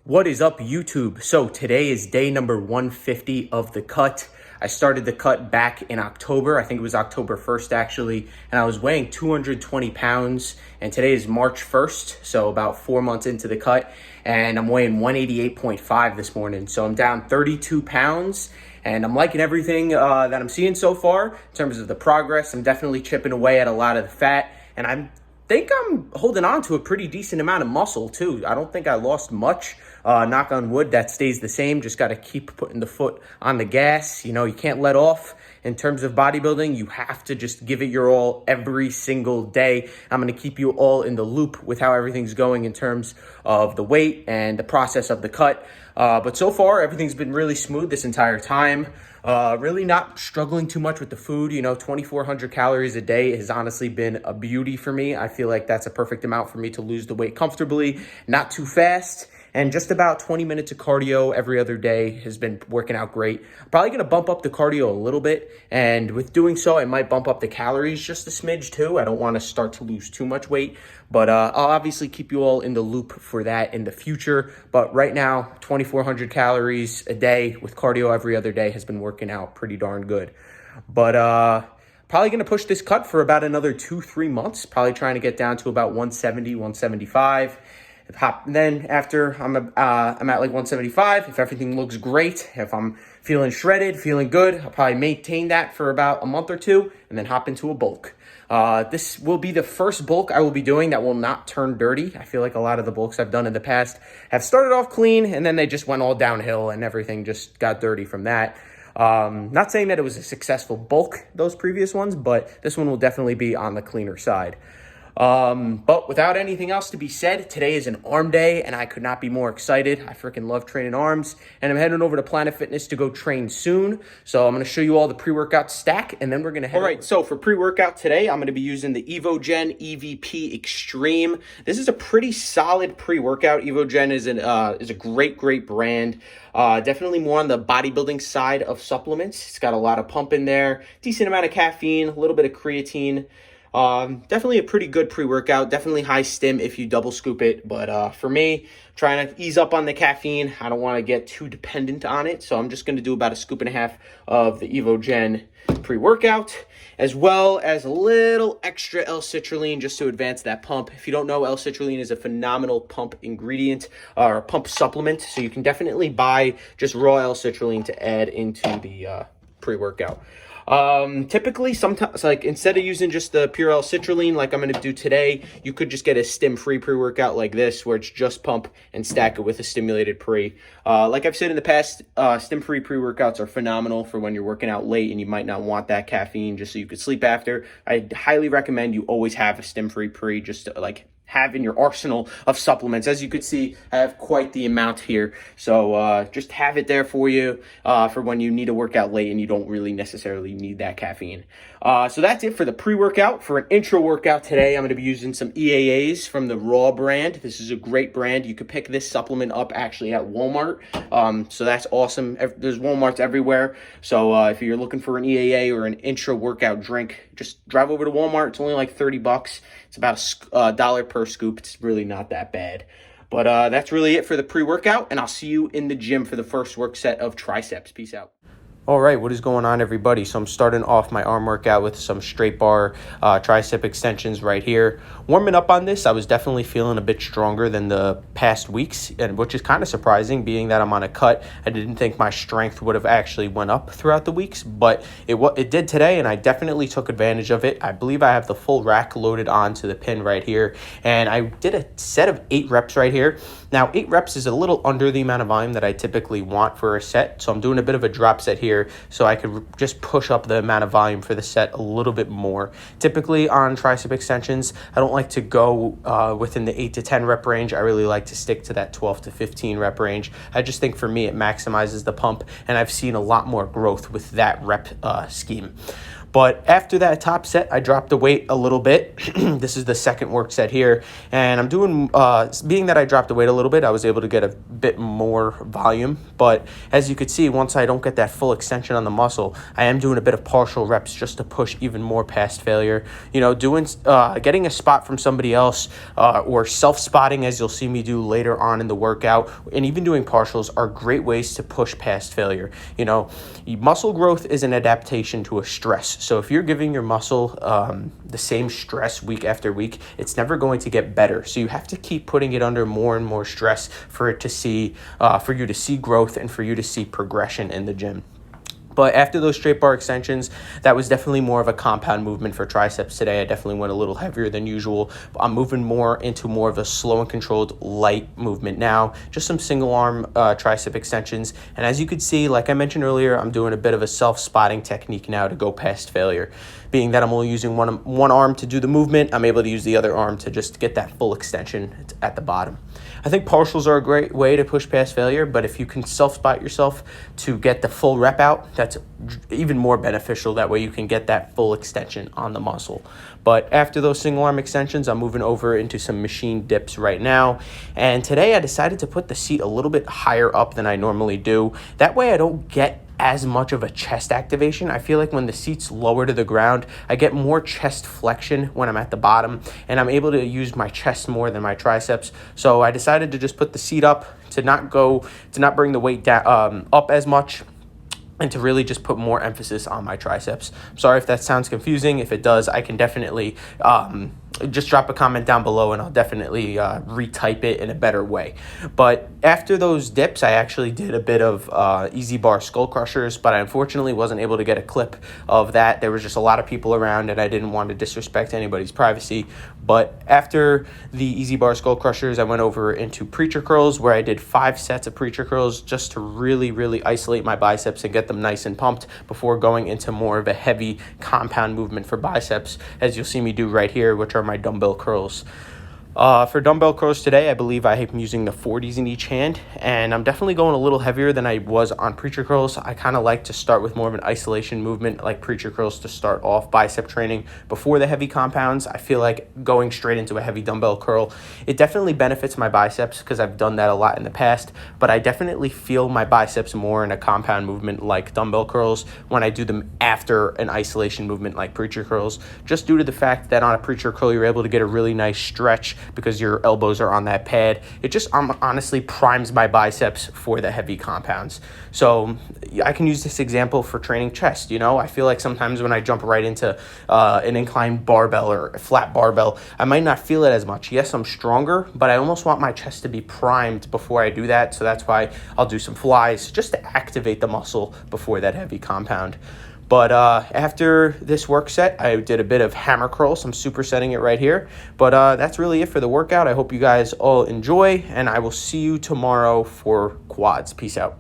What is up, YouTube? So today is day number 150 of the cut. I started the cut back in October. I think it was October 1st actually, and I was weighing 220 pounds, and today is March 1st, so about 4 months into the cut, and I'm weighing 188.5 this morning. So I'm down 32 pounds, and I'm liking everything that I'm seeing so far in terms of the progress. I'm definitely chipping away at a lot of the fat, and I think I'm holding on to a pretty decent amount of muscle too. I don't think I lost much. Knock on wood, that stays the same. Just got to keep putting the foot on the gas. You know, you can't let off. In terms of bodybuilding, you have to just give it your all every single day. I'm going to keep you all in the loop with how everything's going in terms of the weight and the process of the cut. But so far, everything's been really smooth this entire time. Really not struggling too much with the food. You know, 2,400 calories a day has honestly been a beauty for me. I feel like that's a perfect amount for me to lose the weight comfortably, not too fast. And just about 20 minutes of cardio every other day has been working out great. I'm probably going to bump up the cardio a little bit. And with doing so, I might bump up the calories just a smidge too. I don't want to start to lose too much weight. But I'll obviously keep you all in the loop for that in the future. But right now, 2,400 calories a day with cardio every other day has been working out pretty darn good. But probably going to push this cut for about another 2-3 months. Probably trying to get down to about 170, 175. Then after I'm at like 175, if everything looks great, if I'm feeling shredded, feeling good, I'll probably maintain that for about a month or two and then hop into a bulk. This will be the first bulk I will be doing that will not turn dirty. I feel like a lot of the bulks I've done in the past have started off clean and then they just went all downhill and everything just got dirty from that. Not saying that it was a successful bulk, those previous ones, but this one will definitely be on the cleaner side. But without anything else to be said, today is an arm day and I could not be more excited. I freaking love training arms, and I'm heading over to Planet Fitness to go train soon. So I'm going to show you all the pre-workout stack and then we're going to head over. All right, so for pre-workout today, I'm going to be using the EvoGen EVP Extreme. This is a pretty solid pre-workout. EvoGen is a great brand. Definitely more on the bodybuilding side of supplements. It's got a lot of pump in there, decent amount of caffeine, a little bit of creatine. Definitely a pretty good pre-workout, definitely high stim if you double scoop it. But for me, trying to ease up on the caffeine, I don't want to get too dependent on it. So I'm just going to do about 1.5 scoops of the EvoGen pre-workout, as well as a little extra L-citrulline just to advance that pump. If you don't know, L-citrulline is a phenomenal pump ingredient or pump supplement. So you can definitely buy just raw L-citrulline to add into the pre-workout. Typically, sometimes, like, instead of using just the pure L-citrulline like I'm going to do today, you could just get a stim-free pre-workout like this, where it's just pump and stack it with a stimulated pre. Like I've said in the past, stim-free pre-workouts are phenomenal for when you're working out late and you might not want that caffeine just so you could sleep after. I highly recommend you always have a stim-free pre just to, like, have in your arsenal of supplements. As you could see, I have quite the amount here. So just have it there for you for when you need to work out late and you don't really necessarily need that caffeine. So that's it for the pre-workout. For an intro workout today, I'm going to be using some EAAs from the Raw brand. This is a great brand. You could pick this supplement up actually at Walmart. So that's awesome. There's Walmarts everywhere. So if you're looking for an EAA or an intro workout drink, just drive over to Walmart. It's only like $30. It's about $1 per scoop. It's really not that bad. But that's really it for the pre-workout, and I'll see you in the gym for the first work set of triceps. Peace out. All right, what is going on, everybody? So I'm starting off my arm workout with some straight bar tricep extensions right here. Warming up on this, I was definitely feeling a bit stronger than the past weeks, and which is kind of surprising, being that I'm on a cut. I didn't think my strength would have actually went up throughout the weeks, but it did today, and I definitely took advantage of it. I believe I have the full rack loaded onto the pin right here, and I did a set of 8 reps right here. Now, 8 reps is a little under the amount of volume that I typically want for a set, so I'm doing a bit of a drop set here so I could just push up the amount of volume for the set a little bit more. Typically on tricep extensions, I don't like to go within the 8 to 10 rep range. I really like to stick to that 12 to 15 rep range. I just think for me it maximizes the pump, and I've seen a lot more growth with that rep scheme. But after that top set, I dropped the weight a little bit. This is the second work set here. And I'm doing, being that I dropped the weight a little bit, I was able to get a bit more volume. But as you could see, once I don't get that full extension on the muscle, I am doing a bit of partial reps just to push even more past failure. You know, getting a spot from somebody else or self-spotting, as you'll see me do later on in the workout, and even doing partials are great ways to push past failure. You know, muscle growth is an adaptation to a stress. So if you're giving your muscle the same stress week after week, it's never going to get better. So you have to keep putting it under more and more stress for it to see, for you to see growth and for you to see progression in the gym. But after those straight bar extensions, that was definitely more of a compound movement for triceps today. I definitely went a little heavier than usual. I'm moving more into more of a slow and controlled light movement now. Just some single arm tricep extensions. And as you could see, like I mentioned earlier, I'm doing a bit of a self-spotting technique now to go past failure. Being that I'm only using one arm to do the movement, I'm able to use the other arm to just get that full extension at the bottom. I think partials are a great way to push past failure, but if you can self-spot yourself to get the full rep out, that's even more beneficial. That way you can get that full extension on the muscle. But after those single arm extensions, I'm moving over into some machine dips right now. And today I decided to put the seat a little bit higher up than I normally do. That way I don't get as much of a chest activation. I feel like when the seat's lower to the ground, I get more chest flexion when I'm at the bottom, and I'm able to use my chest more than my triceps. So I decided to just put the seat up to not bring the weight down, up as much, and to really just put more emphasis on my triceps. I'm sorry if that sounds confusing. If it does, I can definitely just drop a comment down below and I'll definitely retype it in a better way. But after those dips, I actually did a bit of easy bar skull crushers, but I unfortunately wasn't able to get a clip of that. There was just a lot of people around and I didn't want to disrespect anybody's privacy. But after the easy bar skull crushers, I went over into preacher curls, where I did 5 sets of preacher curls just to really, really isolate my biceps and get them nice and pumped before going into more of a heavy compound movement for biceps, as you'll see me do right here, which are my dumbbell curls. For dumbbell curls today, I believe I am using the 40s in each hand, and I'm definitely going a little heavier than I was on preacher curls. I kind of like to start with more of an isolation movement like preacher curls to start off bicep training before the heavy compounds. I feel like going straight into a heavy dumbbell curl, it definitely benefits my biceps because I've done that a lot in the past, but I definitely feel my biceps more in a compound movement like dumbbell curls when I do them after an isolation movement like preacher curls, just due to the fact that on a preacher curl, you're able to get a really nice stretch because your elbows are on that pad. It just honestly primes my biceps for the heavy compounds. So I can use this example for training chest. You know, I feel like sometimes when I jump right into an inclined barbell or a flat barbell, I might not feel it as much. Yes, I'm stronger, but I almost want my chest to be primed before I do that. So that's why I'll do some flies just to activate the muscle before that heavy compound. But after this work set, I did a bit of hammer curls. I'm supersetting it right here. But that's really it for the workout. I hope you guys all enjoy, and I will see you tomorrow for quads. Peace out.